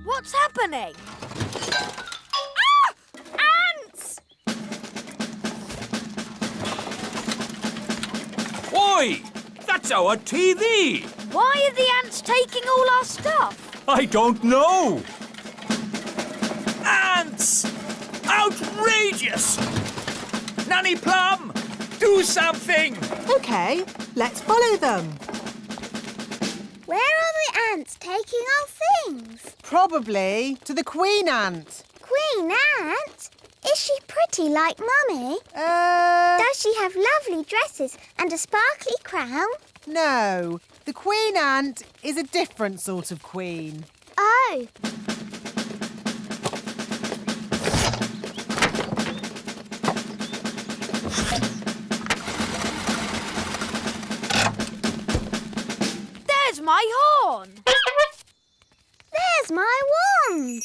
What's happening? Ah! Ants! Oi! That's our TV! Why are the ants taking all our stuff? I don't know! Ants! Outrageous! Nanny Plum, do something! OK, let's follow them. Where are the ants taking our things? Probably to the queen ant. Queen Ant? Is she pretty like Mummy? Uh, Does she have lovely dresses and a sparkly crown? no. The queen ant is a different sort of queen. Oh, There's my horn! there's my wand.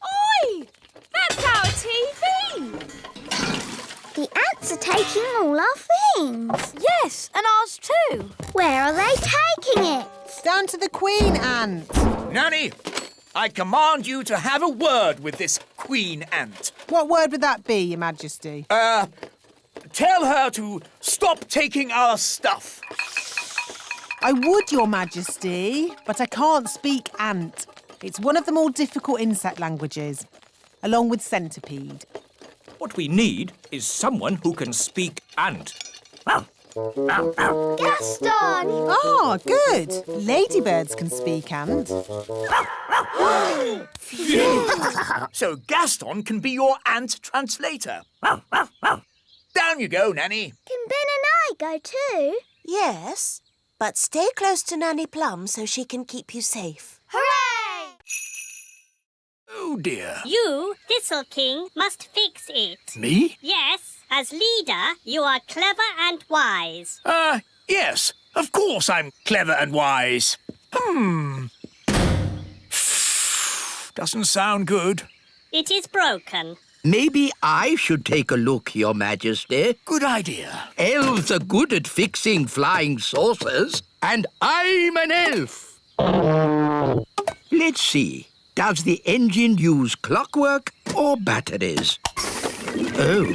Oi! That's our TV! The ants are taking all our things. Yes, and ours too. Where are they taking it? Down to the queen ant. Nanny, I command you to have a word with this Queen Ant. What word would that be, Your Majesty? Tell her to stop taking our stuff. I would, Your Majesty, but I can't speak ant. It's one of the more difficult insect languages, along with centipede. What we need is someone who can speak ant. Gaston! Ah, good. Ladybirds can speak ant. So Gaston can be your ant translator. Down you go, Nanny. Can Ben and I go too? Yes, but stay close to Nanny Plum so she can keep you safe. Hooray! Oh, dear. You, Thistle King, must fix it. Me? Yes, as leader, you are clever and wise. Yes. Of course I'm clever and wise. Doesn't sound good. It is broken. Maybe I should take a look, Your Majesty. Good idea. Elves are good at fixing flying saucers, and I'm an elf. Let's see. Does the engine use clockwork or batteries? Oh,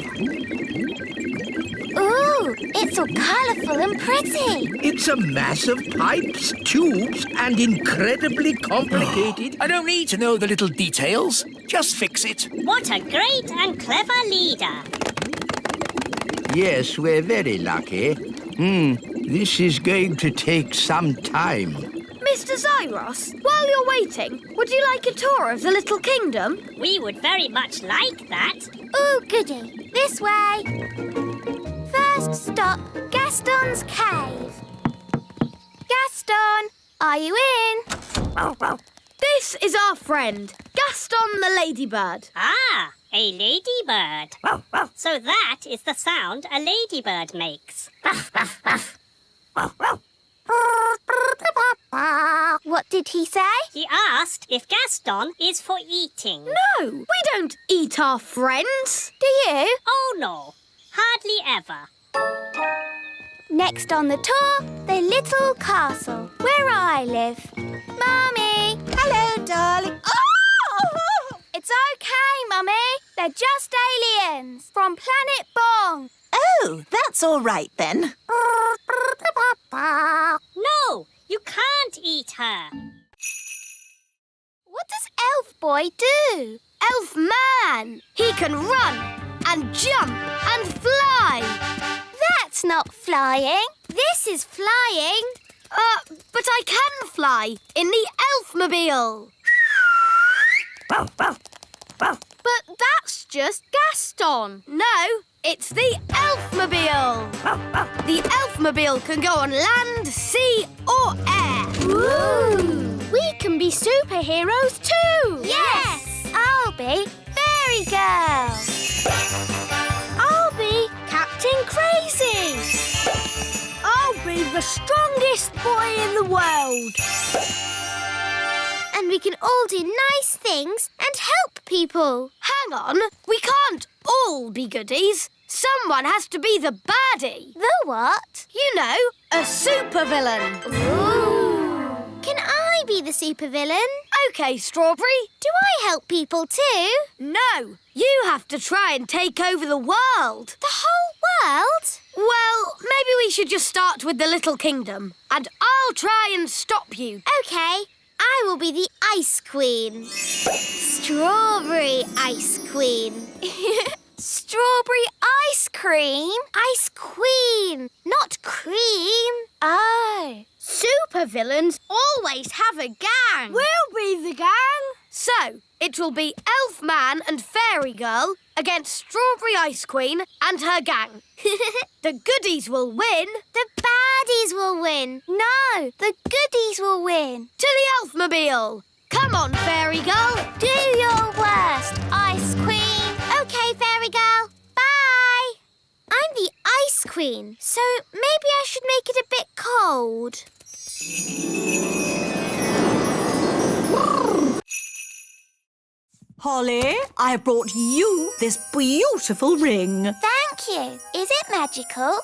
Ooh, it's all colourful and pretty. it's a mass of pipes, tubes, and incredibly complicated. I don't need to know the little details. Just fix it. What a great and clever leader. Yes, we're very lucky. This is going to take some time. Mr. Zyros, while you're waiting, would you like a tour of the Little Kingdom? We would very much like that. Ooh, goody. This way. First stop, Gaston's cave. Gaston, are you in? This is our friend, Gaston the ladybird. Ah, a ladybird. So that is the sound a ladybird makes. What did he say? He asked if Gaston is for eating. No, we don't eat our friends. Do you? Oh, no. Hardly ever. Next on the tour, the little castle, where I live. Mummy! Hello, darling. Oh! It's okay, Mummy. They're just aliens from Planet Bong. Oh, that's all right then. No, you can't eat her. What does Elf Boy do? Elf Man. He can run and jump and fly. That's not flying. This is flying. But I can fly in the Elfmobile. But that's just Gaston. No, it's the Elfmobile. The Elfmobile can go on land, sea or air. Ooh! We can be superheroes too. Yes! I'll be Fairy Girl. I'll be Captain Crazy. I'll be the strongest boy in the world. And we can all do nice things and help people. Hang on, we can't all be goodies. Someone has to be the baddie. The what? You know, a supervillain. Ooh! Can I be the the supervillain. OK, Strawberry. Do I help people too? No, you have to try and take over the world. The whole world? Well, maybe we should just start with the Little Kingdom. And I'll try and stop you. OK, I will be the Ice Queen. Strawberry Ice Queen. Strawberry ice cream? Ice Queen, not cream. Oh. Supervillains always have a gang. We'll be the gang. So, it will be Elf Man and Fairy Girl against Strawberry Ice Queen and her gang. The goodies will win. The baddies will win. No, the goodies will win. To the Elfmobile. Come on, Fairy Girl. Do your worst, Ice Queen. OK, Fairy Girl. Bye. I'm the Ice Queen, so maybe I should make it a bit cold. Holly, I have brought you this beautiful ring. Thank you. Is it magical?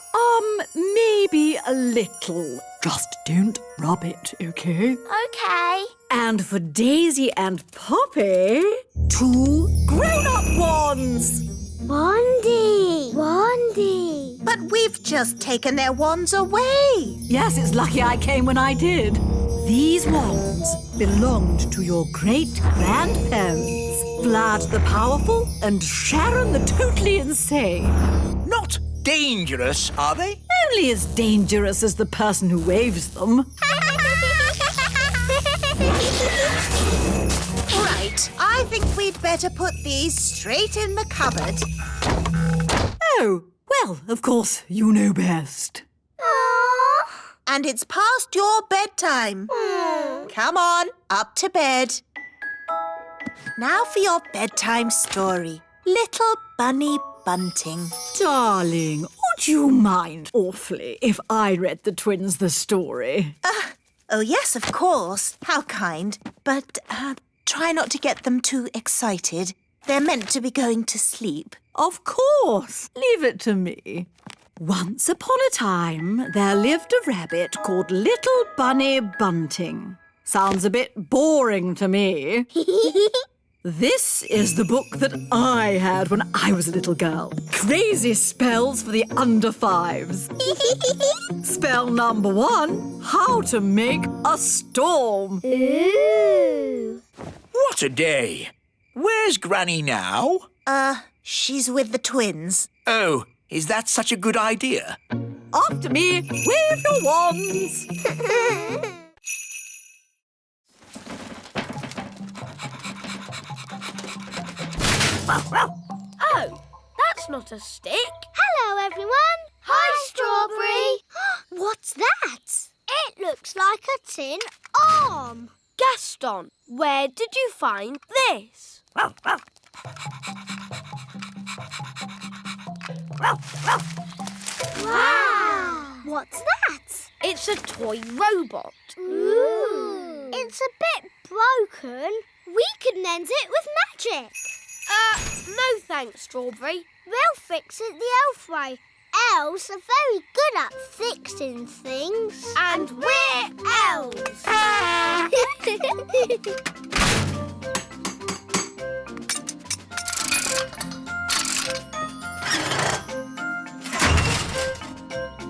Maybe a little. Just don't rub it, OK? OK. And for Daisy and Poppy, 2 grown-up wands. Wandy. But we've just taken their wands away. Yes, it's lucky I came when I did. These wands belonged to your great-grandparents, Vlad the Powerful and Sharon the Totally Insane. Not dangerous, are they? Only as dangerous as the person who waves them. Right, I think we'd better put these straight in the cupboard. Oh, well, of course, you know best. And it's past your bedtime. Come on, up to bed. Now for your bedtime story. Little Bunny Bunting. Darling, would you mind awfully if I read the twins the story? Oh, yes, of course. How kind. But try not to get them too excited. They're meant to be going to sleep. Of course. Leave it to me. Once upon a time, there lived a rabbit called Little Bunny Bunting. Sounds a bit boring to me. This is the book that I had when I was a little girl. Crazy spells for the under 5s. Spell number 1, how to make a storm. Ooh. What a day. Where's Granny now? She's with the twins. Oh, is that such a good idea? After me, wave your wands. Oh, that's not a stick. Hello, everyone. Hi, Strawberry. What's that? It looks like a tin arm. Gaston, where did you find this? Wow. What's that? It's a toy robot. Ooh. It's a bit broken. We could mend it with magic. No thanks, Strawberry. We'll fix it the elf way. Elves are very good at fixing things. And we're elves.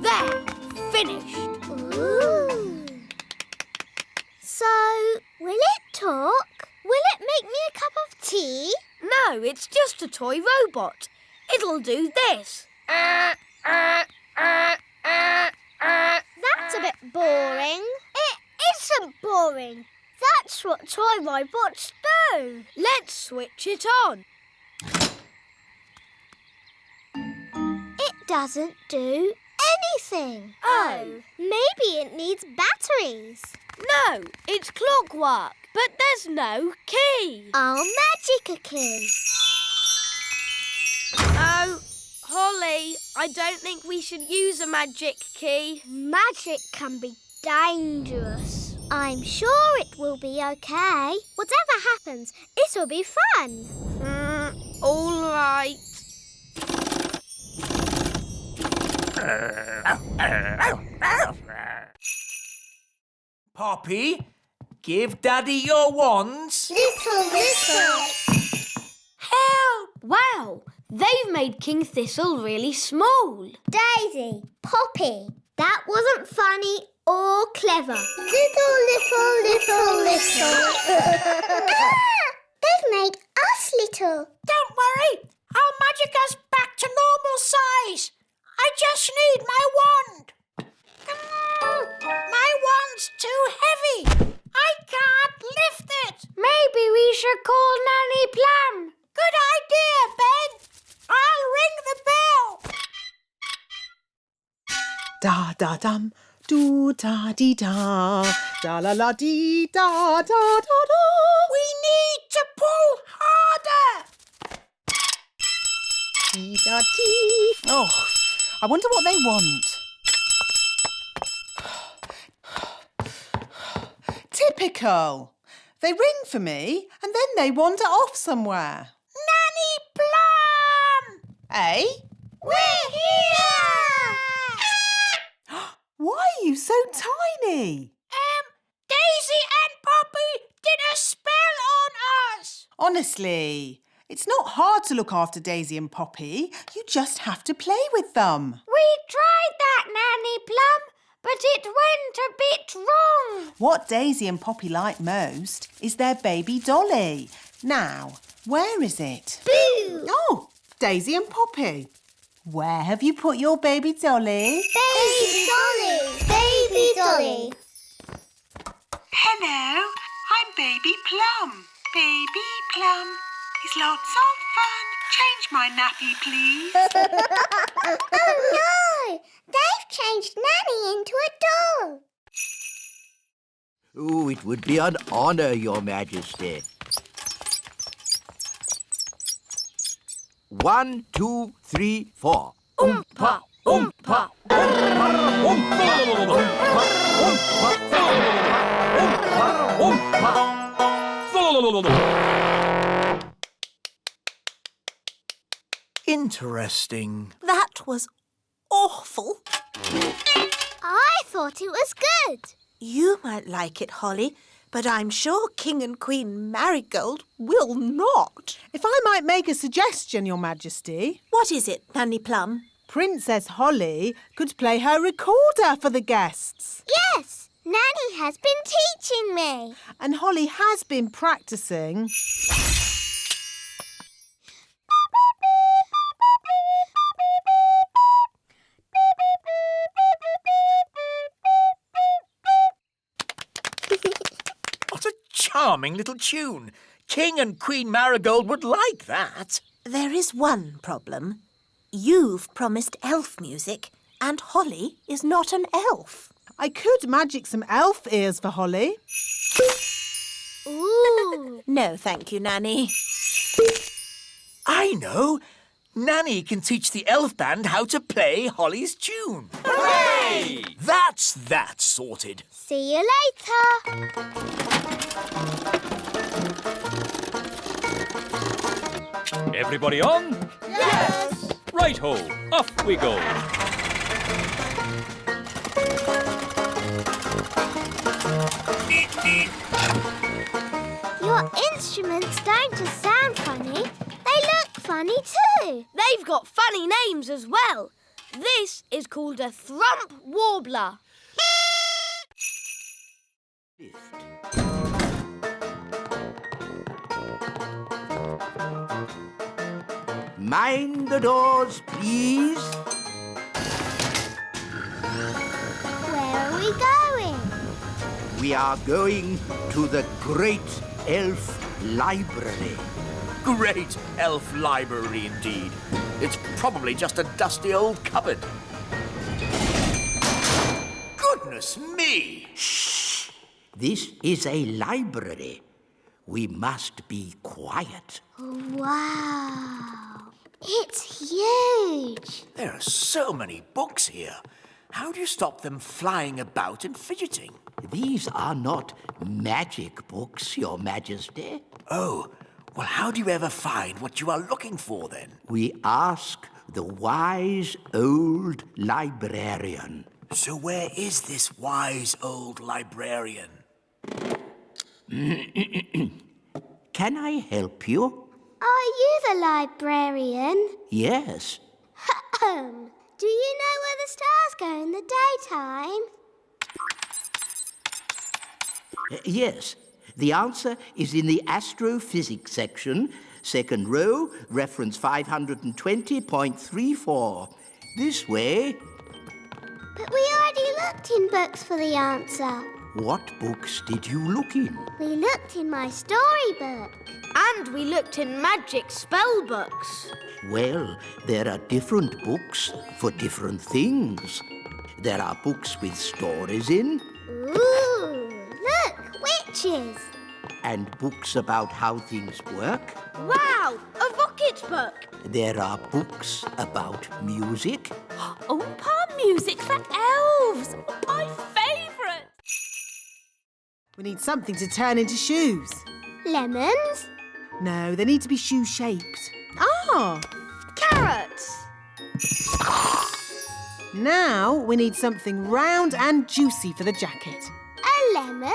There, finished. Ooh. So, will it talk? Will it make me a cup of tea? No, it's just a toy robot. It'll do this. That's a bit boring. It isn't boring. That's what toy robots do. Let's switch it on. It doesn't do anything. Oh. Maybe it needs batteries. No, it's clockwork, but there's no key. I'll magic a key. Oh, Holly, I don't think we should use a magic key. Magic can be dangerous. I'm sure it will be okay. Whatever happens, it'll be fun. All right. Poppy, Give Daddy your wands. Little. Help! Wow, they've made King Thistle really small. Daisy, Poppy, that wasn't funny or clever. Little. They've made us little. Don't worry. I'll magic us back to normal size. I just need my wand. My wand's too heavy. I can't lift it. Maybe we should call Nanny Plum. Good idea, Ben. I'll ring the bell. Da da dum, do da dee da, da la la dee da da da da. We need to pull harder. Dee da dee. Oh, I wonder what they want. Typical. They ring for me and then they wander off somewhere. Nanny Plum! Eh? We're here! Why are you so tiny? Daisy and Poppy did a spell on us. Honestly, it's not hard to look after Daisy and Poppy. You just have to play with them. We tried that, Nanny Plum, but it went a bit wrong. What Daisy and Poppy like most is their baby dolly. Now, where is it? Boo! Oh, Daisy and Poppy. Where have you put your baby dolly? Baby Dolly. Hello, I'm Baby Plum. Baby Plum. It's lots of fun. Change my nappy, please. Oh no! They've changed Nanny into a doll. Oh, it would be an honour, Your Majesty. 1, 2, 3, 4. Oompa, oompa. Interesting. That was awful. I thought it was good. You might like it, Holly, but I'm sure King and Queen Marigold will not. If I might make a suggestion, Your Majesty, What is it, Nanny Plum? Princess Holly could play her recorder for the guests. Yes, Nanny has been teaching me. And Holly has been practicing. What a charming little tune. King and Queen Marigold would like that. There is one problem. You've promised elf music, and Holly is not an elf. I could magic some elf ears for Holly. Ooh. No, thank you, Nanny. I know. Nanny can teach the elf band how to play Holly's tune. Hooray! That's that sorted. See you later. Everybody on? Yes. Right-ho, off we go. Your instruments don't just sound funny, they look funny too. They've got funny names as well. This is called a thrump warbler. Mind the doors, please. Where are we going? We are going to the Great Elf Library. Great elf library indeed. It's probably just a dusty old cupboard. Goodness me! Shh! This is a library. We must be quiet. Wow. It's huge. There are so many books here. How do you stop them flying about and fidgeting? These are not magic books, Your Majesty. Oh, well, how do you ever find what you are looking for, then? We ask the wise old librarian. So where is this wise old librarian? Can I help you? Are you the librarian? Yes. Do you know where the stars go in the daytime? Yes. The answer is in the astrophysics section, second row, reference 520.34. This way. But we already looked in books for the answer. What books did you look in? We looked in my storybook. And we looked in magic spell books. Well, there are different books for different things. There are books with stories in, Ooh, look, witches. and books about how things work. Wow, a rocket book. There are books about music. Oompa music for elves! My favourite! We need something to turn into shoes. Lemons. No, they need to be shoe-shaped. Ah! Carrots. Now we need something round and juicy for the jacket. A lemon.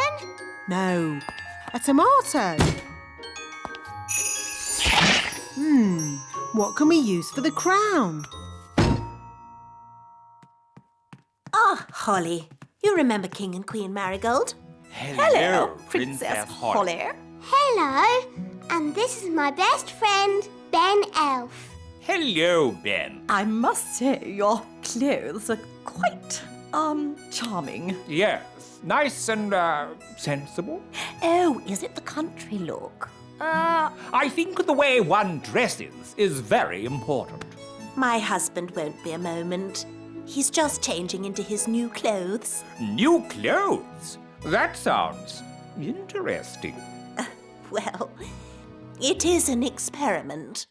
No, a tomato. What can we use for the crown? Ah, Holly. You remember King and Queen Marigold? Hello, Princess Holly. Hello. And this is my best friend, Ben Elf. Hello, Ben. I must say your clothes are quite, charming. Yes, nice and, sensible. Oh, is it the country look? I think the way one dresses is very important. My husband won't be a moment. He's just changing into his new clothes. New clothes? That sounds interesting. Well, it is an experiment.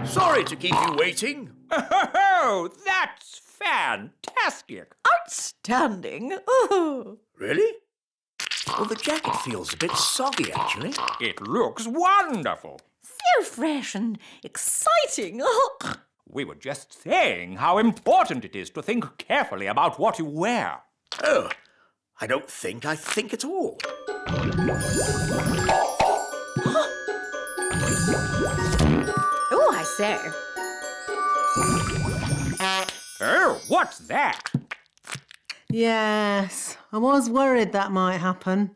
Sorry to keep you waiting. Oh, that's fantastic. Outstanding. Oh. Really? Well, the jacket feels a bit soggy, actually. It looks wonderful. So fresh and exciting. Oh. We were just saying how important it is to think carefully about what you wear. Oh, I don't think I think at all. Oh, I say. Oh, what's that? Yes, I was worried that might happen.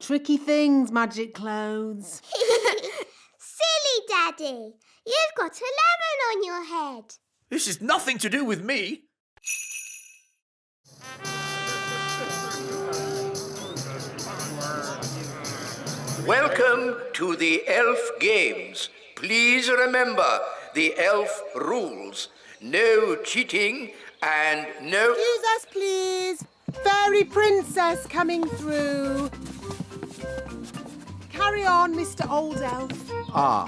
Tricky things, magic clothes. Silly Daddy. You've got a lemon on your head. This is nothing to do with me. Welcome to the Elf Games. Please remember the elf rules. No cheating and no... Excuse us, please. Fairy princess coming through. Carry on, Mr. Old Elf. Ah,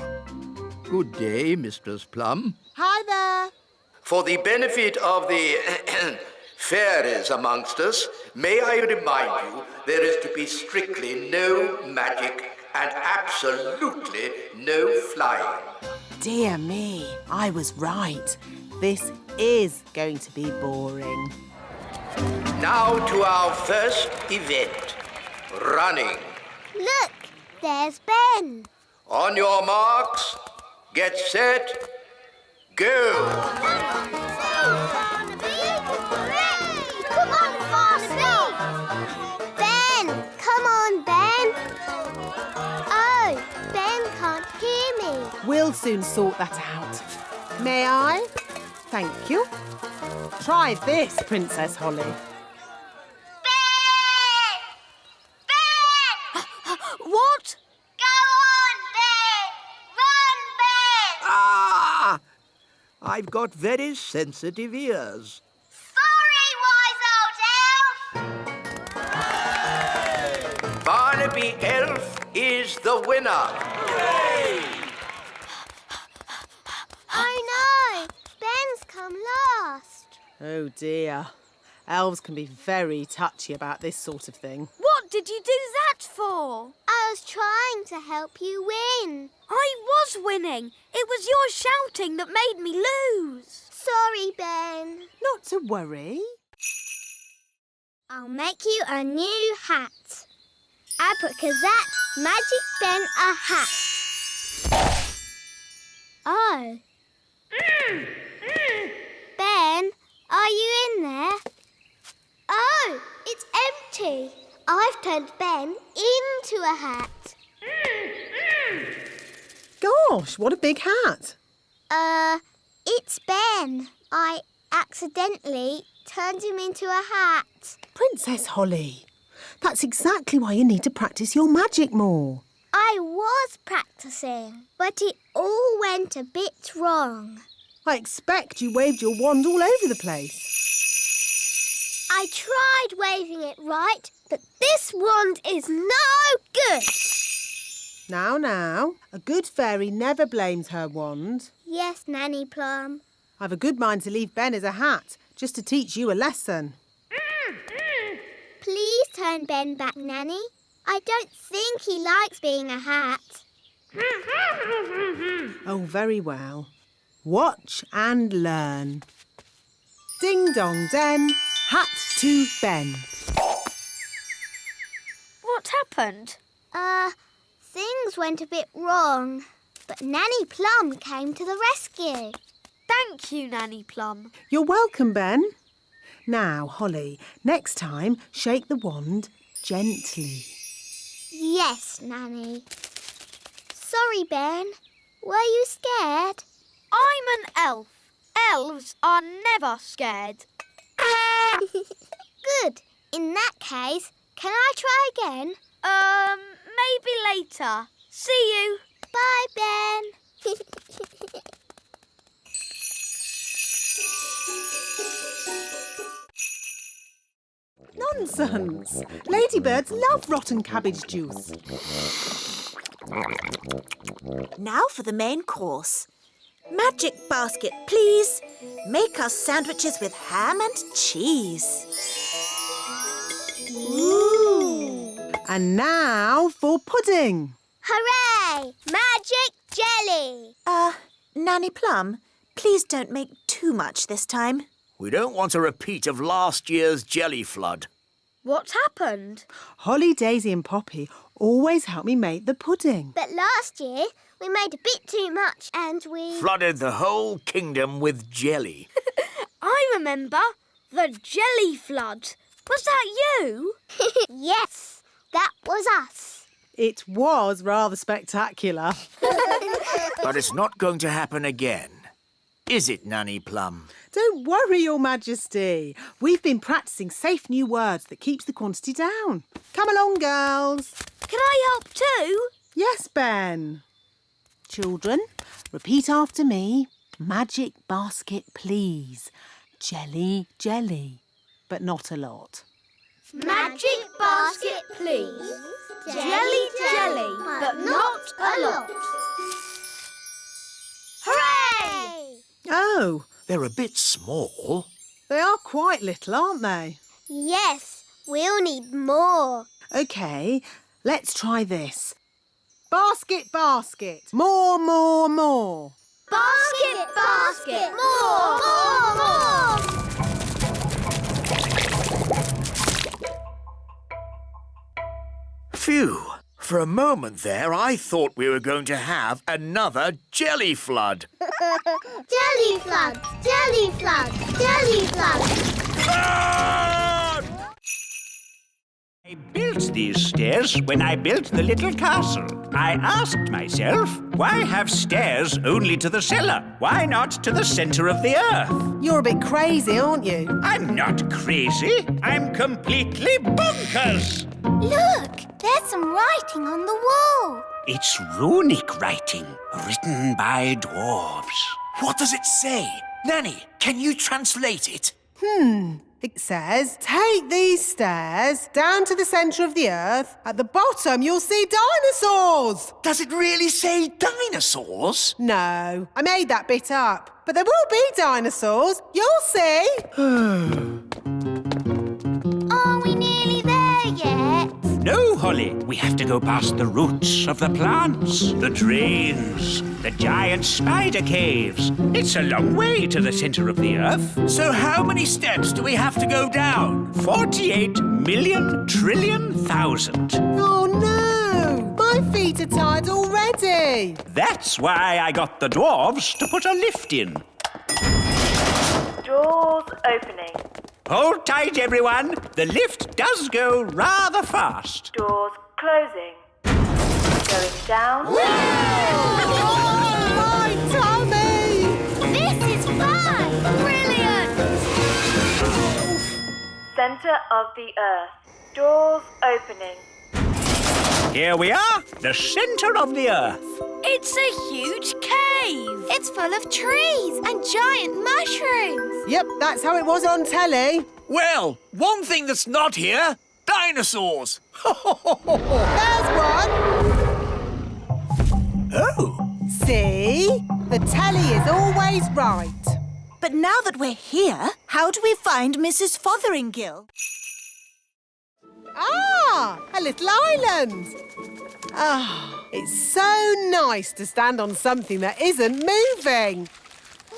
good day, Mistress Plum. Hi there. For the benefit of the fairies amongst us, may I remind you there is to be strictly no magic and absolutely no flying. Dear me, I was right. This is going to be boring. Now to our first event, running. Look, there's Ben. On your marks, get set, go. Come on, Barnaby! Ben! Come on, Ben! Oh, Ben can't hear me. We'll soon sort that out. May I? Thank you. Try this, Princess Holly. Ben! Ben! What? Go on, Ben! Run, Ben! Ah! I've got very sensitive ears. Sorry, wise old elf! Barnaby Elf is the winner. I know! Ben's come last. Oh dear. Elves can be very touchy about this sort of thing. What did you do that for? I was trying to help you win. I was winning. It was your shouting that made me lose. Sorry, Ben. Not to worry. I'll make you a new hat. Abracazat, magic Ben a hat. Oh. Ben, are you in there? Oh, it's empty. I've turned Ben into a hat. Gosh, what a big hat. It's Ben. I accidentally turned him into a hat. Princess Holly, that's exactly why you need to practice your magic more. I was practicing, but it all went a bit wrong. I expect you waved your wand all over the place. I tried waving it right, but this wand is no good. Now, a good fairy never blames her wand. Yes, Nanny Plum. I've a good mind to leave Ben as a hat, just to teach you a lesson. Please turn Ben back, Nanny. I don't think he likes being a hat. Oh, very well. Watch and learn. Ding dong den, hat to Ben. What happened? Things went a bit wrong, but Nanny Plum came to the rescue. Thank you, Nanny Plum. You're welcome, Ben. Now, Holly, next time, shake the wand gently. Yes, Nanny. Sorry, Ben. Were you scared? I'm an elf. Elves are never scared. Good. In that case, can I try again? Maybe later. See you. Bye, Ben. Nonsense! Ladybirds love rotten cabbage juice. Now for the main course. Magic basket, please. Make us sandwiches with ham and cheese. Ooh. And now for pudding. Hooray! Magic jelly. Nanny Plum, please don't make too much this time. We don't want a repeat of last year's jelly flood. What happened? Holly, Daisy and Poppy always help me make the pudding. But last year, we made a bit too much and we... Flooded the whole kingdom with jelly. I remember. The jelly flood. Was that you? Yes, that was us. It was rather spectacular. But it's not going to happen again. Is it, Nanny Plum? Don't worry, Your Majesty. We've been practising safe new words that keeps the quantity down. Come along, girls. Can I help too? Yes, Ben. Children, repeat after me. Magic basket, please. Jelly, jelly. But not a lot. Magic basket, please. Jelly, jelly, but not a lot. Hooray! Oh, They're a bit small. they are quite little, aren't they? Yes, we'll need more. OK, let's try this. Basket, basket. More, more, more. Basket, basket, more, more, more. Phew. For a moment there, I thought we were going to have another jelly flood. Jelly flood, jelly flood, jelly flood. I built these stairs when I built the little castle. I asked myself, why have stairs only to the cellar? Why not to the centre of the earth? You're a bit crazy, aren't you? I'm not crazy. I'm completely bonkers. Look, there's some writing on the wall. It's runic writing, written by dwarves. What does it say? Nanny, can you translate it? It says, take these stairs down to the centre of the earth. At the bottom, you'll see dinosaurs. Does it really say dinosaurs? No, I made that bit up. But there will be dinosaurs. You'll see. Are we nearly there yet? No, Holly. We have to go past the roots of the plants, the drains, The giant spider caves. It's a long way to the centre of the earth. So how many steps do we have to go down? 48,000,000,000,000. Oh no! My feet are tired already. That's why I got the dwarves to put a lift in. Doors opening. Hold tight, everyone. The lift does go rather fast. Doors closing. Going down. My tummy! This is fun! Brilliant! Center of the earth. Doors opening. Here we are, the centre of the earth. It's a huge cave. It's full of trees and giant mushrooms. Yep, that's how it was on telly. Well, one thing that's not here, dinosaurs. There's one. Oh. See? The telly is always right. But now that we're here, how do we find Mrs. Fotheringill? Ah, a little island. Ah, it's so nice to stand on something that isn't moving.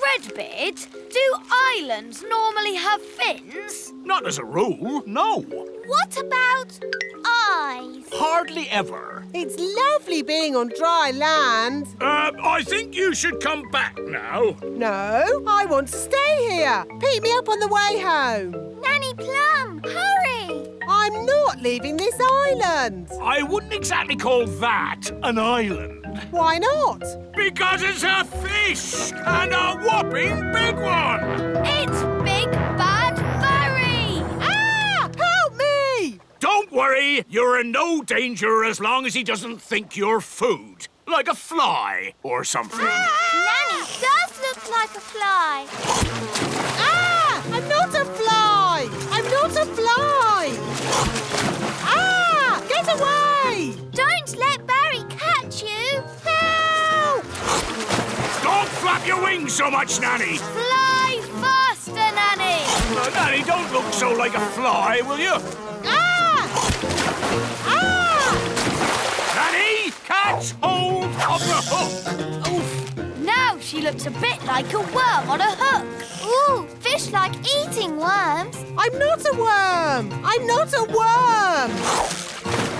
Redbeard, do islands normally have fins? Not as a rule, no. What about eyes? Hardly ever. It's lovely being on dry land. I think you should come back now. No, I want to stay here. Pick me up on the way home. Nanny Plum, hurry! I'm not leaving this island. I wouldn't exactly call that an island. Why not? Because it's a fish, and a whopping big one. It's Big Bad Furry! Ah! Help me! Don't worry, you're in no danger as long as he doesn't think you're food. Like a fly or something. Nanny does look like a fly. Ah! I'm not a fly! I'm not a fly! Ah! Get away! Don't let Barry catch you. Help! Don't flap your wings so much, Nanny. Fly faster, Nanny! Nanny, don't look so like a fly, will you? Ah! Ah! Nanny, catch hold of the hook. Now she looks a bit like a worm on a hook. Ooh, fish like eating worms. I'm not a worm! I'm not a worm!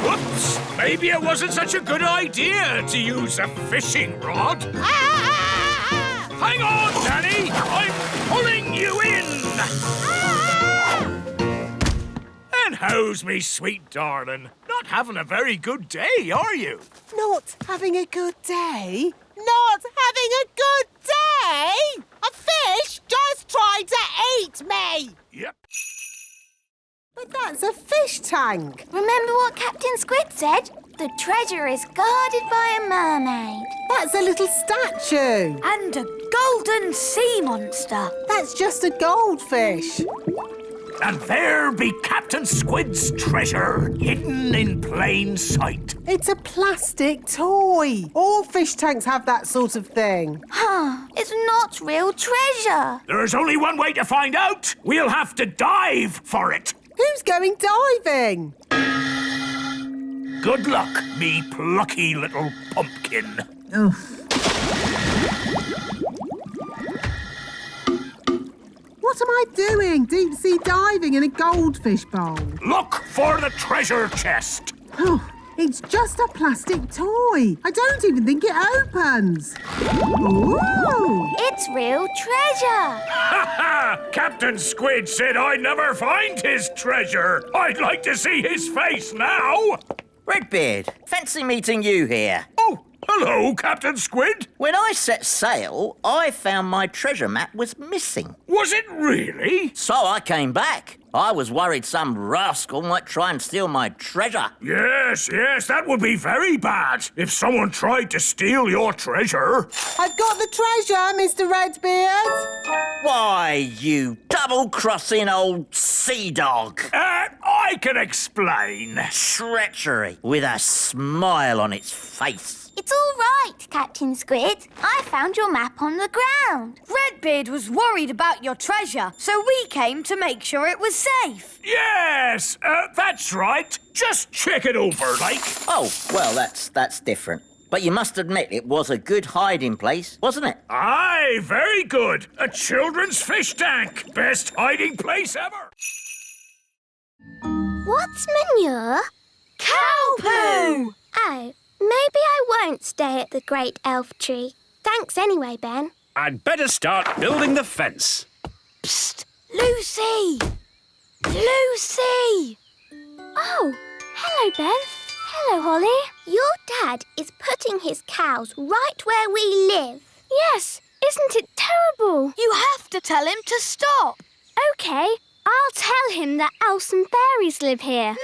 Whoops! Maybe it wasn't such a good idea to use a fishing rod. Hang on, Nanny! I'm pulling you in! And how's me sweet darling? Not having a very good day, are you? Not having a good day? Not having a good day? A fish just tried to eat me! Yep. But that's a fish tank. Remember what Captain Squid said? The treasure is guarded by a mermaid. That's a little statue. And a golden sea monster. That's just a goldfish. And there be Captain Squid's treasure, hidden in plain sight. It's a plastic toy. All fish tanks have that sort of thing. Huh, it's not real treasure. There's only one way to find out. We'll have to dive for it. Who's going diving? Good luck, me plucky little pumpkin. What am I doing? Deep sea diving in a goldfish bowl. Look for the treasure chest. Oh, it's just a plastic toy. I don't even think it opens. Ooh! It's real treasure. Ha ha! Captain Squid said I'd never find his treasure. I'd like to see his face now. Redbeard, fancy meeting you here. Oh, hello, Captain Squid. When I set sail, I found my treasure map was missing. Was it really? So I came back. I was worried some rascal might try and steal my treasure. Yes, that would be very bad if someone tried to steal your treasure. I've got the treasure, Mr. Redbeard. Why, you double-crossing old sea dog. I can explain. Treachery with a smile on its face. It's all right, Captain Squid. I found your map on the ground. Redbeard was worried about your treasure, so we came to make sure it was safe. Yes, that's right. Just check it over, like. Oh, well, that's different. But you must admit it was a good hiding place, wasn't it? Aye, very good. A children's fish tank. Best hiding place ever. What's manure? Cow poo! Oh, maybe I won't stay at the great elf tree. Thanks anyway, Ben. I'd better start building the fence. Psst! Lucy! Lucy! Oh, hello, Ben. Hello, Holly. Your dad is putting his cows right where we live. Yes, isn't it terrible? You have to tell him to stop. OK, I'll tell him that elves and fairies live here.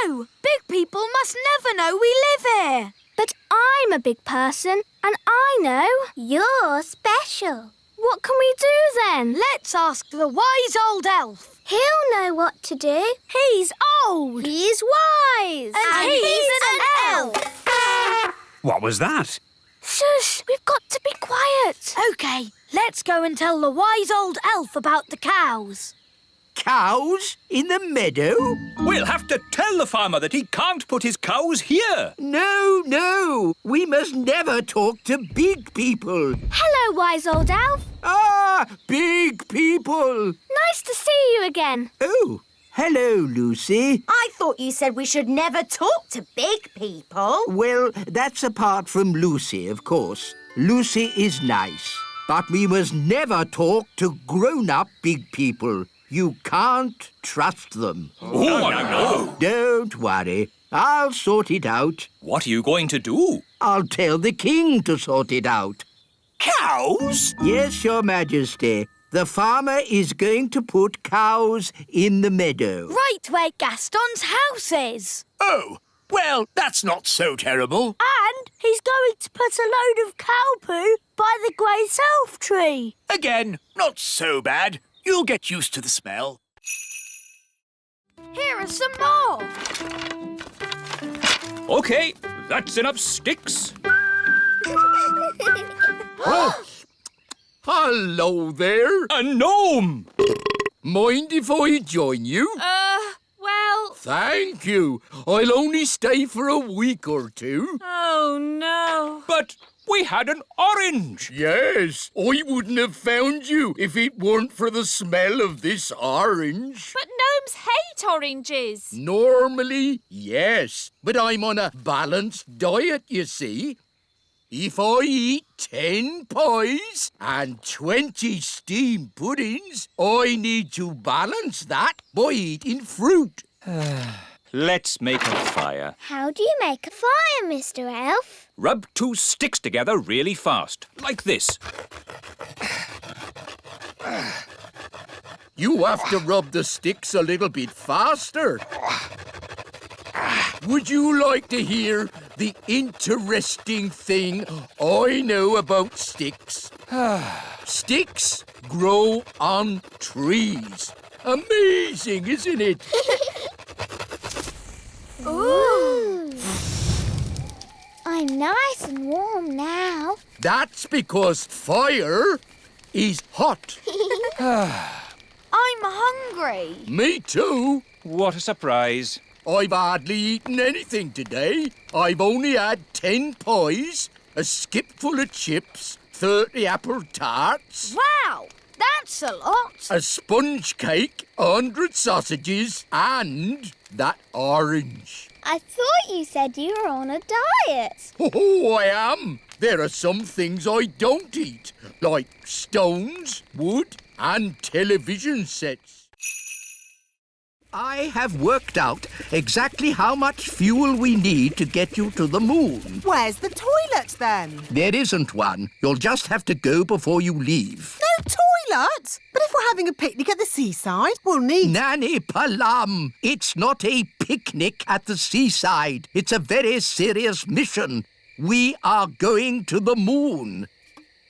No! Big people must never know we live here. But I'm a big person, and I know. You're special. What can we do then? Let's ask the wise old elf. He'll know what to do. He's old. He's wise. And he's an elf. What was that? Shush, we've got to be quiet. OK, let's go and tell the wise old elf about the cows. Cows in the meadow? We'll have to tell the farmer that he can't put his cows here. No. We must never talk to big people. Hello, wise old elf. Ah, big people. Nice to see you again. Oh, hello, Lucy. I thought you said we should never talk to big people. Well, that's apart from Lucy, of course. Lucy is nice. But we must never talk to grown-up big people. You can't trust them. Oh, no. Don't worry. I'll sort it out. What are you going to do? I'll tell the king to sort it out. Cows? Yes, Your Majesty. The farmer is going to put cows in the meadow. Right where Gaston's house is. Oh, well, that's not so terrible. And he's going to put a load of cow poo by the great elf tree. Again, not so bad. You'll get used to the smell. Here are some more. OK, that's enough sticks. Oh, hello there. A gnome! Mind if I join you? Well... Thank you. I'll only stay for a week or two. Oh, no. But we had an orange. Yes, I wouldn't have found you if it weren't for the smell of this orange. But gnomes hate oranges. Normally, yes, but I'm on a balanced diet, you see. If I eat 10 pies and 20 steamed puddings, I need to balance that by eating fruit. Let's make a fire. How do you make a fire, Mr. Elf? Rub 2 sticks together really fast, like this. You have to rub the sticks a little bit faster. Would you like to hear the interesting thing I know about sticks? Sticks grow on trees. Amazing, isn't it? Ooh. I'm nice and warm now. That's because fire is hot. I'm hungry. Me too. What a surprise. I've hardly eaten anything today. I've only had 10 pies, a skipful of chips, 30 apple tarts, Wow, that's a lot. a sponge cake, 100 sausages, and that orange. I thought you said you were on a diet. Oh, I am. There are some things I don't eat, like stones, wood, and television sets. I have worked out exactly how much fuel we need to get you to the moon. Where's the toilet then? There isn't one. You'll just have to go before you leave. No toilet? But if we're having a picnic at the seaside, we'll need... Nanny Palam, it's not a picnic at the seaside. It's a very serious mission. We are going to the moon.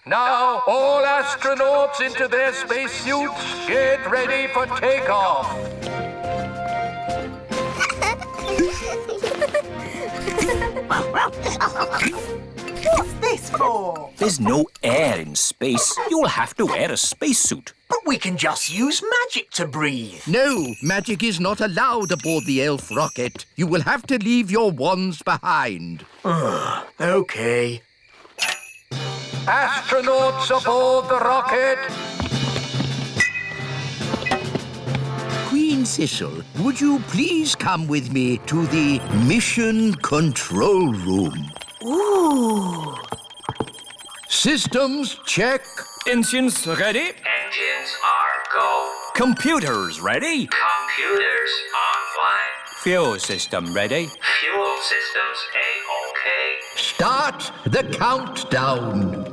Now, all astronauts into their spacesuits. Get ready for takeoff. What's this? for? There's no air in space. You'll have to wear a spacesuit. But we can just use magic to breathe. No, magic is not allowed aboard the elf rocket. You will have to leave your wands behind. OK. Astronauts aboard the rocket! Queen Thistle, would you please come with me to the mission control room? Ooh. Systems check. Engines ready? Engines are go. Computers ready? Computers online. Fuel system ready? Fuel systems A-OK. Start the countdown.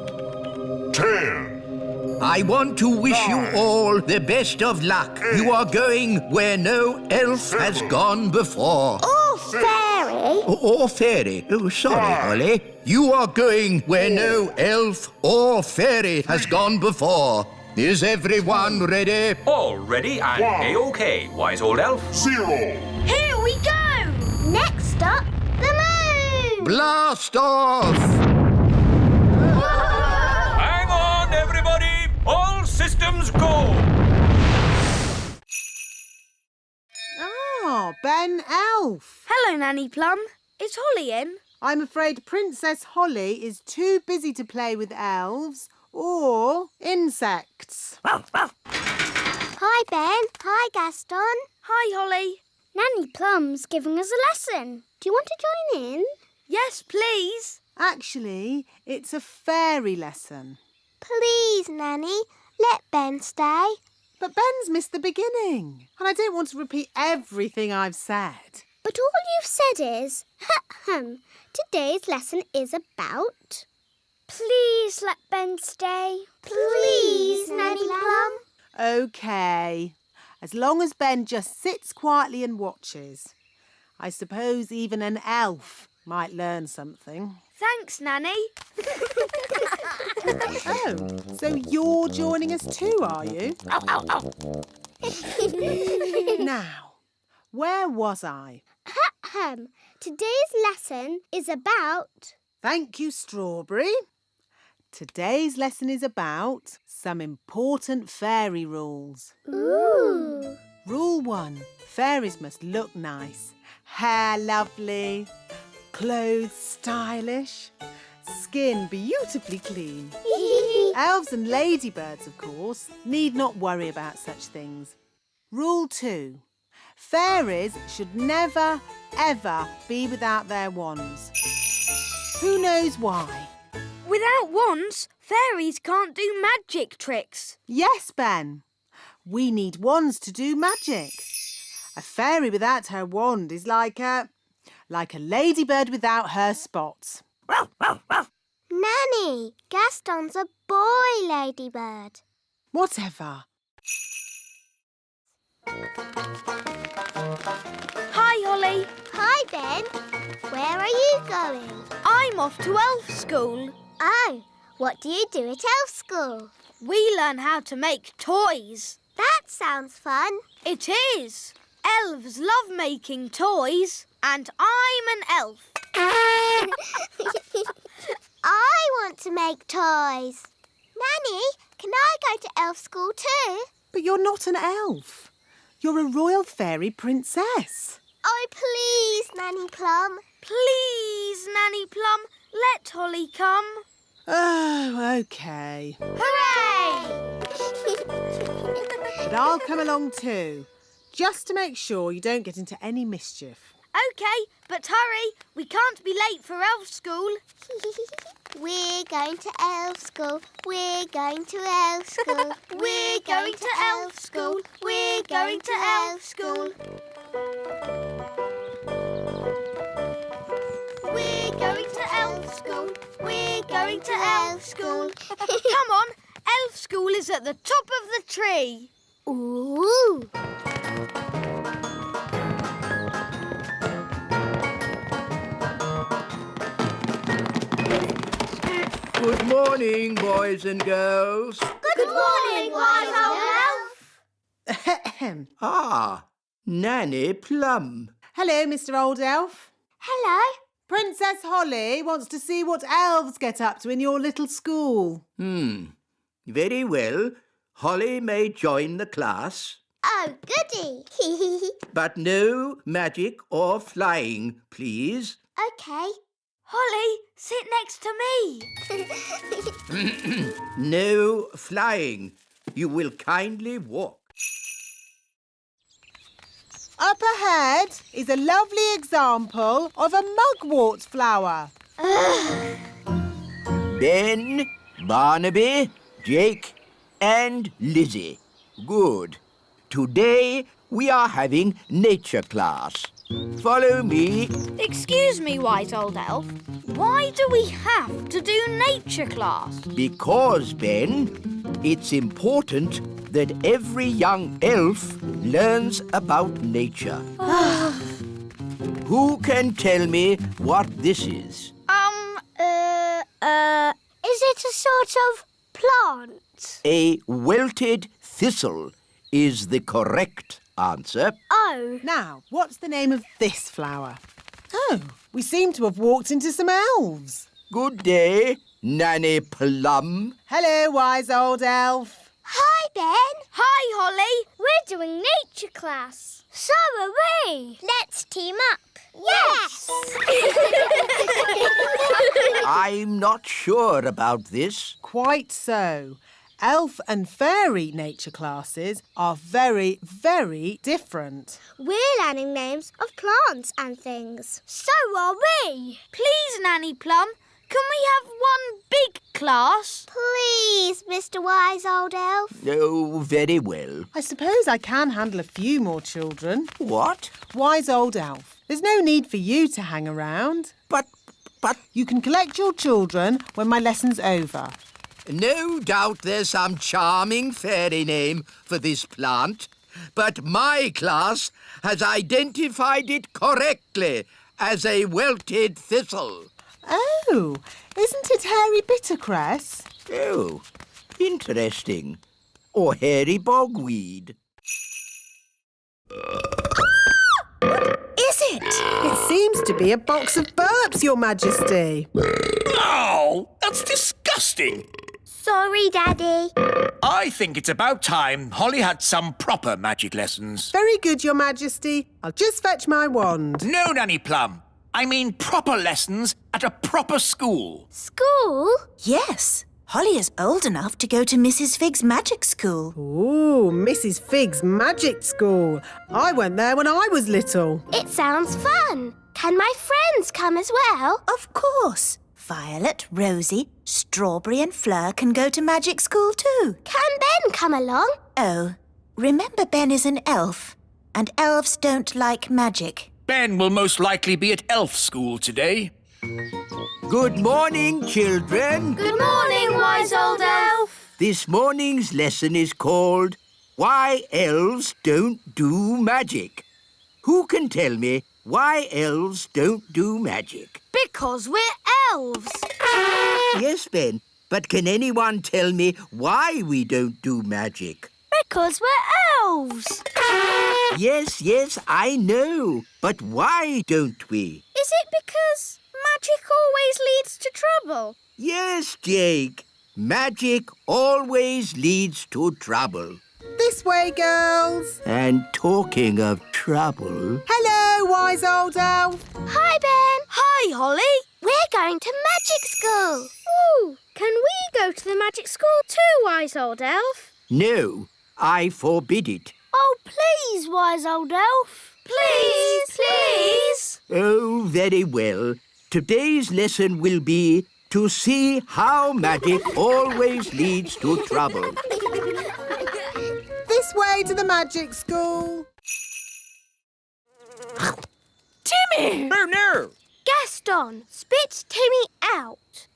10. I want to wish you all the best of luck. You are going where no elf has gone before. Oh, fairy. Or fairy. Oh, sorry, Holly. You are going where no elf or fairy has gone before. Is everyone ready? All ready and A-OK, wise old elf. 0. Here we go! Next up, the moon. Blast off! Hang on, everybody! All systems go! Ah, Ben Elf. Hello, Nanny Plum. Is Holly in? I'm afraid Princess Holly is too busy to play with elves or insects. Hi, Ben. Hi, Gaston. Hi, Holly. Nanny Plum's giving us a lesson. Do you want to join in? Yes, please. Actually, it's a fairy lesson. Please, Nanny. Let Ben stay. But Ben's missed the beginning, and I don't want to repeat everything I've said. But all you've said is, today's lesson is about... Please let Ben stay. Please, Nanny Plum. OK. As long as Ben just sits quietly and watches. I suppose even an elf might learn something. Thanks, Nanny. Oh, so you're joining us too, are you? Now, where was I? Today's lesson is about... Thank you, Strawberry. Today's lesson is about some important fairy rules. Ooh. Rule 1. Fairies must look nice. Hair lovely. Clothes stylish. Skin beautifully clean. Elves and ladybirds, of course, need not worry about such things. Rule 2. Fairies should never, ever be without their wands. Who knows why? Without wands, fairies can't do magic tricks. Yes, Ben. We need wands to do magic. A fairy without her wand is like a ladybird without her spots. Nanny, Gaston's a boy ladybird. Whatever. Hi, Holly. Hi, Ben. Where are you going? I'm off to elf school. Oh, what do you do at elf school? We learn how to make toys. That sounds fun. It is. Elves love making toys, and I'm an elf. I want to make toys. Nanny, can I go to elf school too? But you're not an elf. You're a royal fairy princess. Oh, please, Nanny Plum. Please, Nanny Plum, let Holly come. Oh, OK. Hooray! But I'll come along too, just to make sure you don't get into any mischief. OK, but hurry. We can't be late for elf school. We're going to elf school. We're going to elf school. We're going to elf school. We're going to elf school. We're going to elf school. We're going to elf school. Come on, elf school is at the top of the tree. Ooh. Good morning, boys and girls. Good morning, wise old elf. Ah, Nanny Plum. Hello, Mr. Old Elf. Hello. Princess Holly wants to see what elves get up to in your little school. Very well. Holly may join the class, Oh, goody. but no magic or flying, please. Okay. Holly, sit next to me. No flying. You will kindly walk. Up ahead is a lovely example of a mugwort flower. Ben, Barnaby, Jake, and Lizzie. Good. Today we are having nature class. Follow me. Excuse me, wise old elf. Why do we have to do nature class? Because, Ben, it's important that every young elf learns about nature. Who can tell me what this is? Is it a sort of plant? A wilted thistle is the correct answer. Oh. Now, what's the name of this flower? Oh, we seem to have walked into some elves. Good day, Nanny Plum. Hello, wise old elf. Hi, Ben. Hi, Holly. We're doing nature class. So are we. Let's team up. Yes! I'm not sure about this. Quite so. Elf and fairy nature classes are very, very different. We're learning names of plants and things. So are we. Please, Nanny Plum, can we have one big class? Please, Mr. Wise Old Elf. Oh, very well. I suppose I can handle a few more children. What? Wise old elf, there's no need for you to hang around. But... You can collect your children when my lesson's over. No doubt there's some charming fairy name for this plant, but my class has identified it correctly as a wilted thistle. Oh, isn't it hairy bittercress? Oh, interesting. Or hairy bogweed. Is it? It seems to be a box of burps, Your Majesty. Oh, that's disgusting. Sorry, Daddy. I think it's about time Holly had some proper magic lessons. Very good, Your Majesty. I'll just fetch my wand. No, Nanny Plum. I mean proper lessons at a proper school. School? Yes. Holly is old enough to go to Mrs. Fig's magic school. Ooh, Mrs. Fig's magic school. I went there when I was little. It sounds fun. Can my friends come as well? Of course. Violet, Rosie, Strawberry and Fleur can go to magic school too. Can Ben come along? Oh, remember Ben is an elf, and elves don't like magic. Ben will most likely be at elf school today. Good morning, children. Good morning, wise old elf. This morning's lesson is called Why Elves Don't Do Magic. Who can tell me why elves don't do magic? Because we're elves. Yes, Ben, but can anyone tell me why we don't do magic? Because we're elves. Yes, I know. But why don't we? Is it because magic always leads to trouble? Yes, Jake. Magic always leads to trouble. This way, girls. And talking of trouble... Hello, wise old elf. Hi, Ben. Hi, Holly. We're going to magic school. Ooh, can we go to the magic school too, wise old elf? No, I forbid it. Oh, please, wise old elf. Please. Oh, very well. Today's lesson will be to see how magic always leads to trouble. This way to the magic school. Timmy! Oh, no! Gaston, spit Timmy out.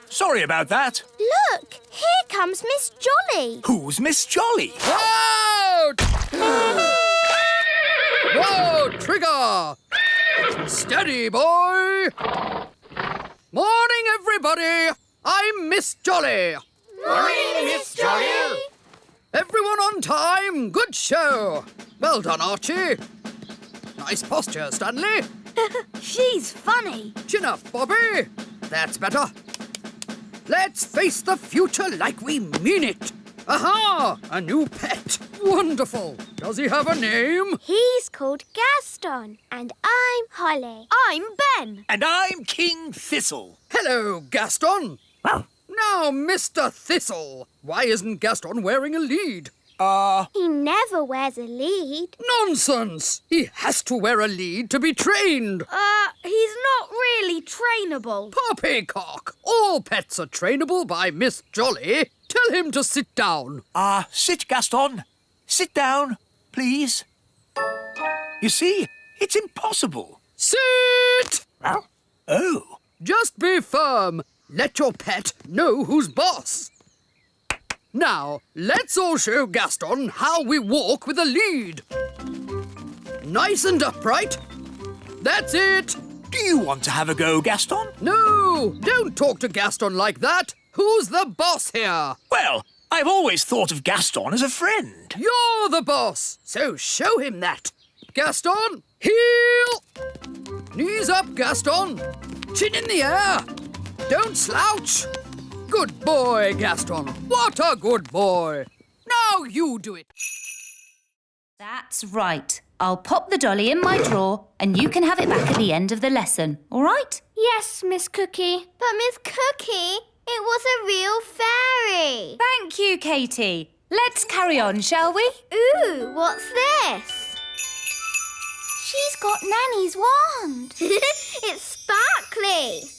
Sorry about that. Look, here comes Miss Jolly. Who's Miss Jolly? Out! Whoa, trigger! Steady, boy! Morning, everybody! I'm Miss Jolly. Morning, Miss Jolly. Everyone on time. Good show. Well done, Archie. Nice posture, Stanley. She's funny. Chin up, Bobby. That's better. Let's face the future like we mean it. Aha! A new pet. Wonderful. Does he have a name? He's called Gaston, and I'm Holly. I'm Ben. And I'm King Thistle. Hello, Gaston. Now, Mr. Thistle, why isn't Gaston wearing a lead? He never wears a lead. Nonsense! He has to wear a lead to be trained. He's not really trainable. Poppycock! All pets are trainable by Miss Jolly. Tell him to sit down. Sit, Gaston. Sit down, please. You see, it's impossible. Sit! Oh. Just be firm. Let your pet know who's boss. Now, let's all show Gaston how we walk with a lead. Nice and upright. That's it. Do you want to have a go, Gaston? No, don't talk to Gaston like that. Who's the boss here? Well, I've always thought of Gaston as a friend. You're the boss, so show him that. Gaston, heel. Knees up, Gaston. Chin in the air. Don't slouch. Good boy, Gaston. What a good boy. Now you do it. That's right. I'll pop the dolly in my drawer and you can have it back at the end of the lesson, all right? Yes, Miss Cookie. But Miss Cookie, it was a real fairy. Thank you, Katie. Let's carry on, shall we? Ooh, what's this? She's got Nanny's wand. It's sparkly.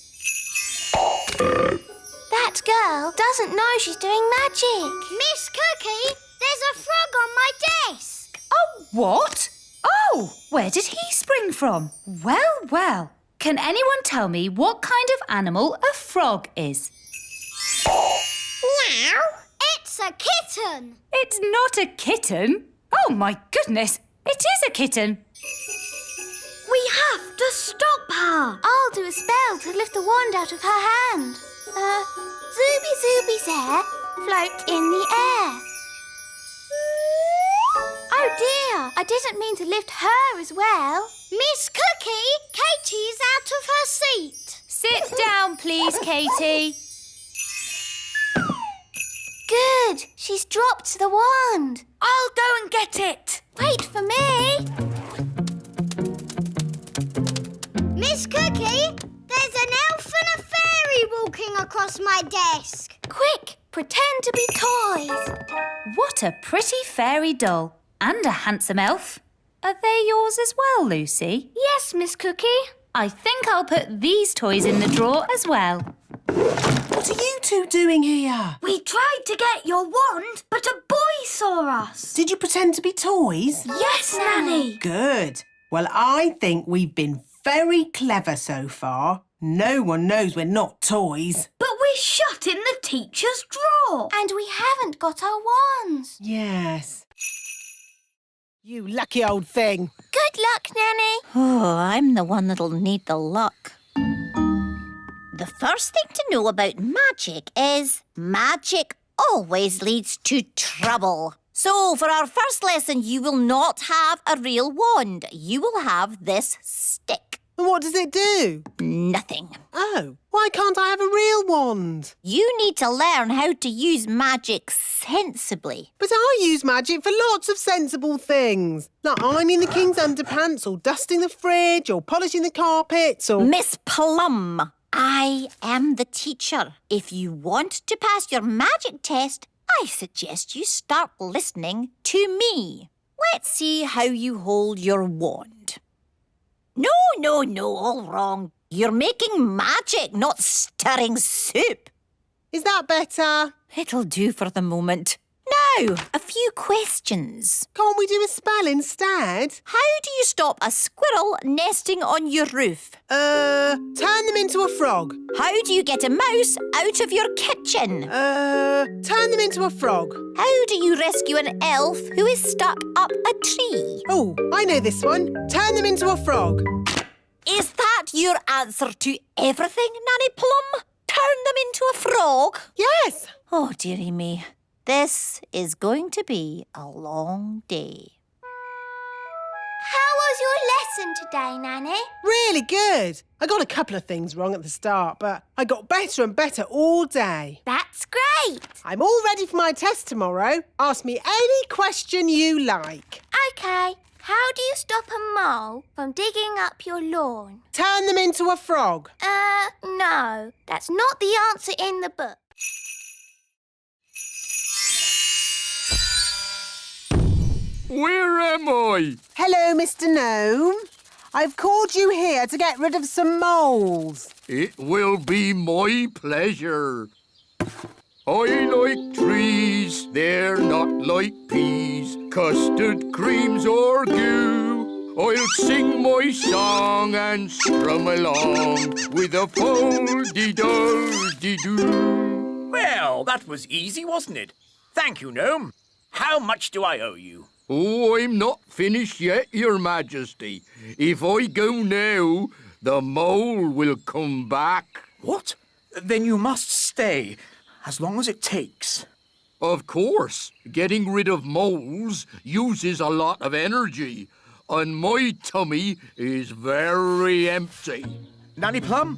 That girl doesn't know she's doing magic. Miss Cookie, there's a frog on my desk. Oh, what? Oh, where did he spring from? Well, well. Can anyone tell me what kind of animal a frog is? Meow. It's a kitten. It's not a kitten. Oh, my goodness. It is a kitten. We have to stop her. I'll do a spell to lift the wand out of her hand. Zooby Zooby's hair float in the air. Oh dear, I didn't mean to lift her as well. Miss Cookie, Katie's out of her seat. Sit down, please, Katie. Good, she's dropped the wand. I'll go and get it. Wait for me. Miss Cookie, there's an elf and a fairy walking across my desk. Quick, pretend to be toys. What a pretty fairy doll. And a handsome elf. Are they yours as well, Lucy? Yes, Miss Cookie. I think I'll put these toys in the drawer as well. What are you two doing here? We tried to get your wand, but a boy saw us. Did you pretend to be toys? Yes, Nanny. Good. Well, I think we've been very clever so far. No one knows we're not toys. But we're shut in the teacher's drawer. And we haven't got our wands. Yes. You lucky old thing. Good luck, Nanny. Oh, I'm the one that'll need the luck. The first thing to know about magic is magic always leads to trouble. So for our first lesson, you will not have a real wand. You will have this stick. What does it do? Nothing. Oh, why can't I have a real wand? You need to learn how to use magic sensibly. But I use magic for lots of sensible things. Like ironing the king's underpants or dusting the fridge or polishing the carpets or... Miss Plum, I am the teacher. If you want to pass your magic test, I suggest you start listening to me. Let's see how you hold your wand. No, all wrong. You're making magic, not stirring soup. Is that better? It'll do for the moment. Now, a few questions. Can't we do a spell instead? How do you stop a squirrel nesting on your roof? Turn them into a frog. How do you get a mouse out of your kitchen? Turn them into a frog. How do you rescue an elf who is stuck up a tree? Oh, I know this one. Turn them into a frog. Is that your answer to everything, Nanny Plum? Turn them into a frog? Yes. Oh, dearie me. This is going to be a long day. How was was your lesson today, Nanny? Really good. I got a couple of things wrong at the start, but I got better and better all day. That's great. I'm all ready for my test tomorrow. Ask me any question you like. OK. How do you stop a mole from digging up your lawn? Turn them into a frog. No. That's not the answer in the book. Where am I? Hello, Mr. Gnome. I've called you here to get rid of some moles. It will be my pleasure. I like trees, they're not like peas, custard creams or goo. I'll sing my song and strum along with a fol-de-dol-de-doo. Well, that was easy, wasn't it? Thank you, Gnome. How much do I owe you? Oh, I'm not finished yet, Your Majesty. If I go now, the mole will come back. What? Then you must stay, as long as it takes. Of course. Getting rid of moles uses a lot of energy, and my tummy is very empty. Nanny Plum,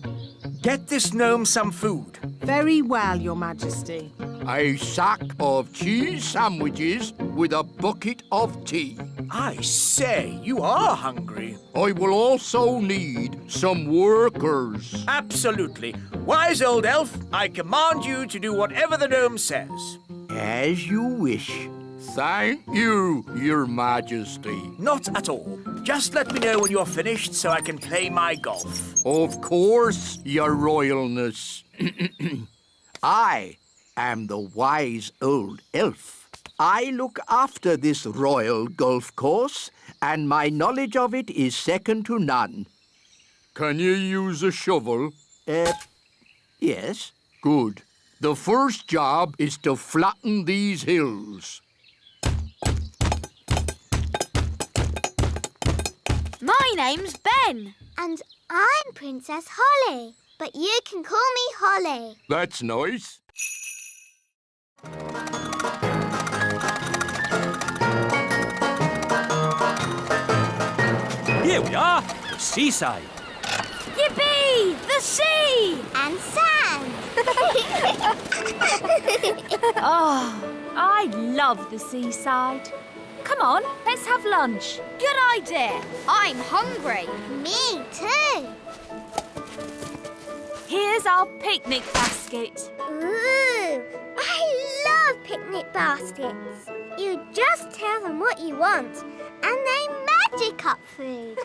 get this gnome some food. Very well, Your Majesty. A sack of cheese sandwiches with a bucket of tea. I say, you are hungry. I will also need some workers. Absolutely. Wise old elf, I command you to do whatever the gnome says. As you wish. Thank you, Your Majesty. Not at all. Just let me know when you're finished so I can play my golf. Of course, Your Royalness. I am the wise old elf. I look after this royal golf course, and my knowledge of it is second to none. Can you use a shovel? Yes. Good. The first job is to flatten these hills. My name's Ben. And I'm Princess Holly. But you can call me Holly. That's nice. Here we are, the seaside. Yippee! The sea! And sand. Oh, I love the seaside. Come on, let's have lunch. Good idea. I'm hungry. Me too. Here's our picnic basket. Ooh, I love picnic baskets. You just tell them what you want and they magic up food.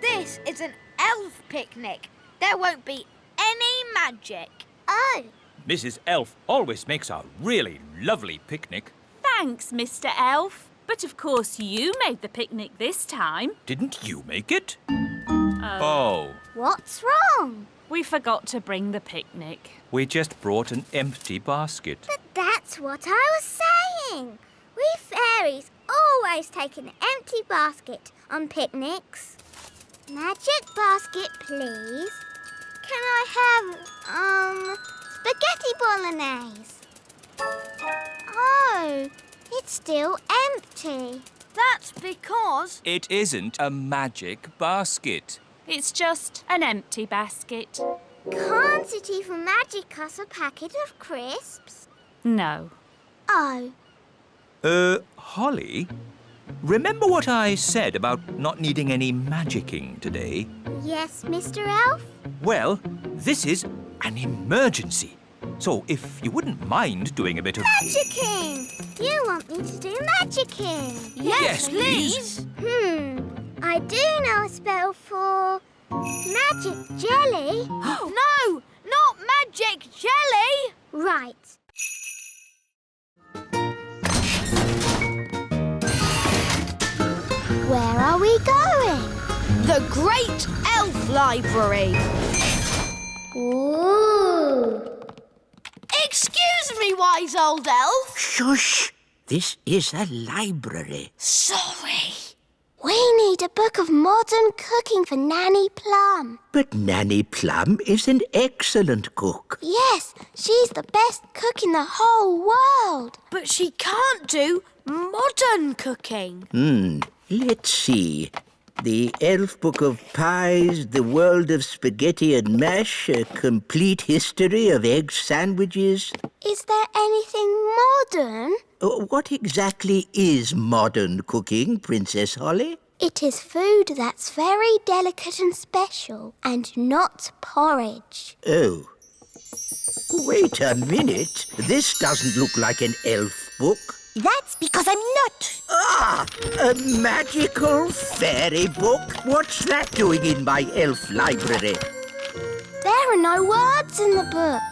This is an elf picnic. There won't be any magic. Oh. Mrs. Elf always makes a really lovely picnic. Thanks, Mr. Elf. But of course you made the picnic this time. Didn't you make it? Oh. What's wrong? We forgot to bring the picnic. We just brought an empty basket. But that's what I was saying. We fairies always take an empty basket on picnics. Magic basket, please. Can I have, spaghetti bolognese? Oh, it's still empty. That's because... It isn't a magic basket. It's just an empty basket. Can't it even magic us a packet of crisps? No. Oh. Holly? Remember what I said about not needing any magicking today? Yes, Mr. Elf? Well, this is an emergency. So if you wouldn't mind doing a bit of... Magicking! You want me to do magicking? Yes, please. I do know a spell for magic jelly. No, not magic jelly. Right. Where are we going? The Great Elf Library. Ooh. Excuse me, wise old elf. Shush! This is a library. Sorry. We need a book of modern cooking for Nanny Plum. But Nanny Plum is an excellent cook. Yes, she's the best cook in the whole world. But she can't do modern cooking. Let's see. The Elf Book of Pies, The World of Spaghetti and Mash, A Complete History of Egg Sandwiches. Is there anything modern? What exactly is modern cooking, Princess Holly? It is food that's very delicate and special, and not porridge. Oh. Wait a minute. This doesn't look like an elf book. That's because I'm not. Ah! A magical fairy book? What's that doing in my elf library? There are no words in the book.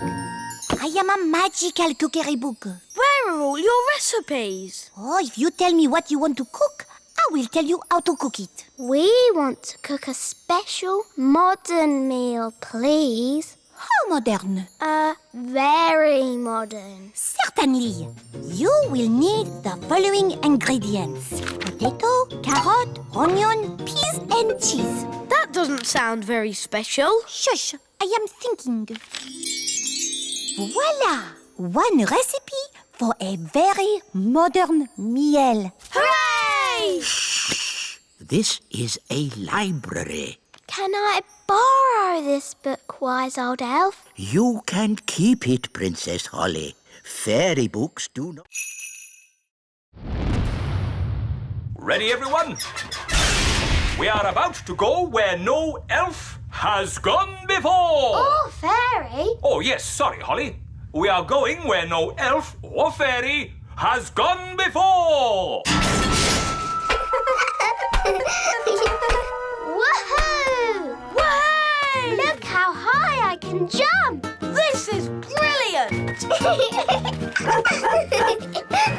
I am a magical cookery book. Where are all your recipes? Oh, if you tell me what you want to cook, I will tell you how to cook it. We want to cook a special modern meal, please. How modern? Very modern. Certainly. You will need the following ingredients. Potato, carrot, onion, peas and cheese. That doesn't sound very special. Shush, I am thinking. Voila! One recipe for a very modern meal. Hooray! Shh! This is a library. Can I borrow this book, wise old elf? You can keep it, Princess Holly. Fairy books do not... Ready, everyone? We are about to go where no elf has gone before. Oh, fairy. Oh, yes, sorry, Holly. We are going where no elf or fairy has gone before. Woohoo! Whey! Look how high I can jump! This is brilliant!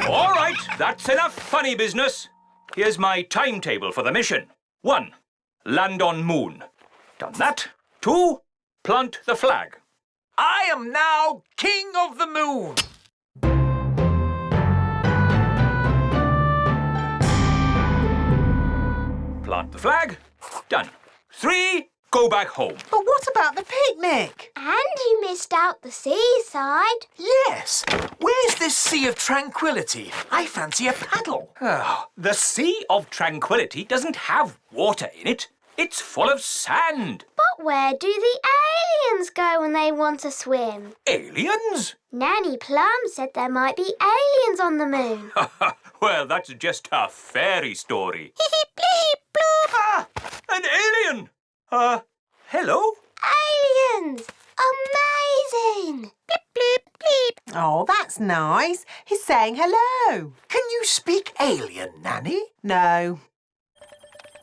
All right, that's enough funny business. Here's my timetable for the mission. 1. Land on moon. Done that. 2. Plant the flag. I am now King of the Moon. Plant the flag. Done. 3. Go back home. But what about the picnic? And you missed out the seaside. Yes. Where's this Sea of Tranquility? I fancy a paddle. Oh, the Sea of Tranquility doesn't have water in it. It's full of sand. But where do the aliens go when they want to swim? Aliens? Nanny Plum said there might be aliens on the moon. Well, that's just a fairy story. Ah, an alien! Hello? Aliens! Amazing! Bleep, bleep, bleep. Oh, that's nice. He's saying hello. Can you speak alien, Nanny? No.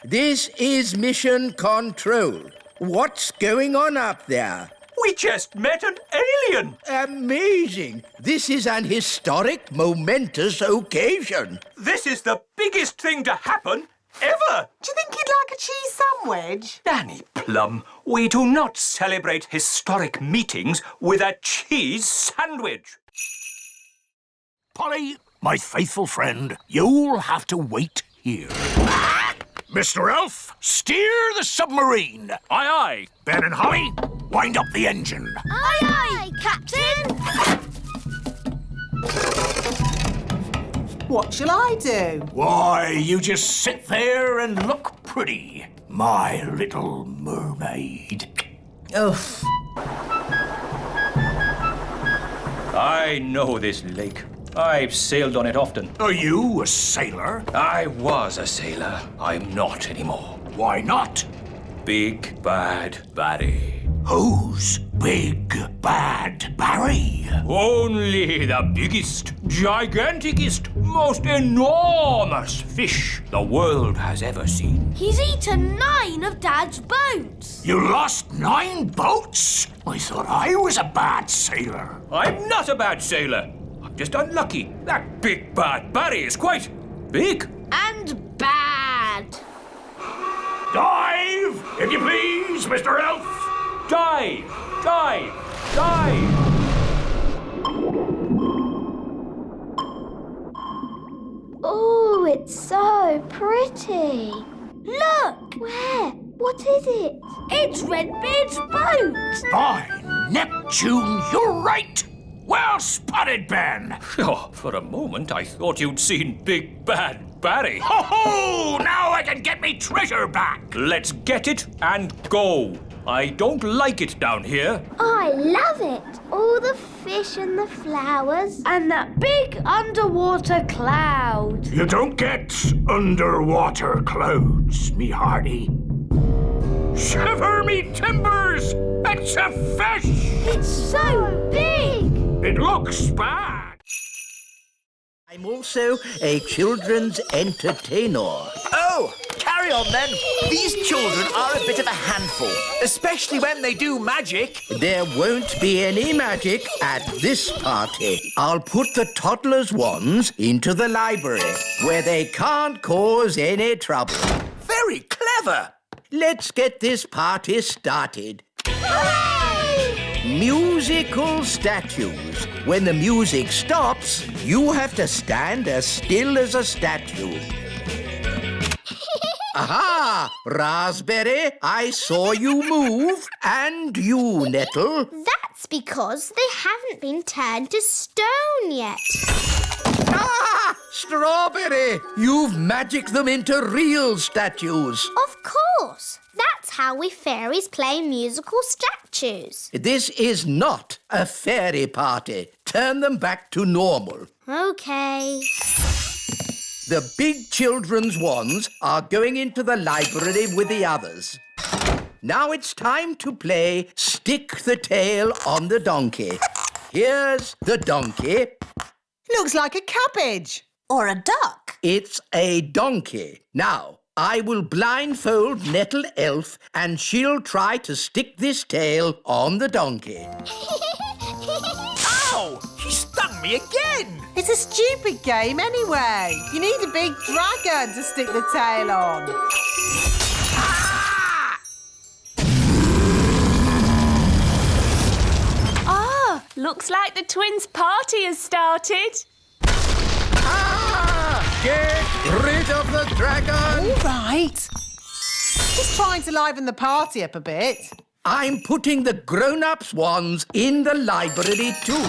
This is Mission Control. What's going on up there? We just met an alien. Amazing. This is an historic, momentous occasion. This is the biggest thing to happen ever. Do you think he'd like a cheese sandwich? Nanny Plum, we do not celebrate historic meetings with a cheese sandwich. Polly, my faithful friend, you'll have to wait here. Mr. Elf, steer the submarine. Aye, aye. Ben and Holly, wind up the engine. Aye, aye, Captain! What shall I do? Why, you just sit there and look pretty, my little mermaid. Ugh. I know this lake. I've sailed on it often. Are you a sailor? I was a sailor. I'm not anymore. Why not? Big Bad Barry. Who's Big Bad Barry? Only the biggest, giganticest, most enormous fish the world has ever seen. He's eaten 9 of Dad's boats. You lost 9 boats? I thought I was a bad sailor. I'm not a bad sailor. I'm just unlucky. That Big Bad Barry is quite big. And bad. Dive, if you please, Mr. Elf. Dive! Dive! Dive! Oh, it's so pretty. Look! Where? What is it? It's Redbeard's boat! By Neptune, you're right. Well spotted, Ben. Oh, for a moment I thought you'd seen Big Bad Barry. Ho-ho! Now I can get me treasure back. Let's get it and go. I don't like it down here. I love it. All the fish and the flowers. And that big underwater cloud. You don't get underwater clouds, me hearty. Shiver me timbers! It's a fish! It's so big! It looks bad. I'm also a children's entertainer. Oh, carry on then. These children are a bit of a handful, especially when they do magic. There won't be any magic at this party. I'll put the toddlers' wands into the library, where they can't cause any trouble. Very clever. Let's get this party started. Hooray! Musical statues. When the music stops, you have to stand as still as a statue. Aha! Raspberry, I saw you move. And you, Nettle. That's because they haven't been turned to stone yet. Ah! Strawberry! You've magicked them into real statues. Of course. That's how we fairies play musical statues. This is not a fairy party. Turn them back to normal. OK. The big children's wands are going into the library with the others. Now it's time to play Stick the Tail on the Donkey. Here's the donkey. Looks like a cabbage. Or a duck. It's a donkey. Now, I will blindfold Nettle Elf and she'll try to stick this tail on the donkey. Ow! She stung me again. It's a stupid game anyway. You need a big dragon to stick the tail on. Ah, looks like the twins' party has started. Get rid of the dragon! All right. Just trying to liven the party up a bit. I'm putting the grown-ups' wands in the library too.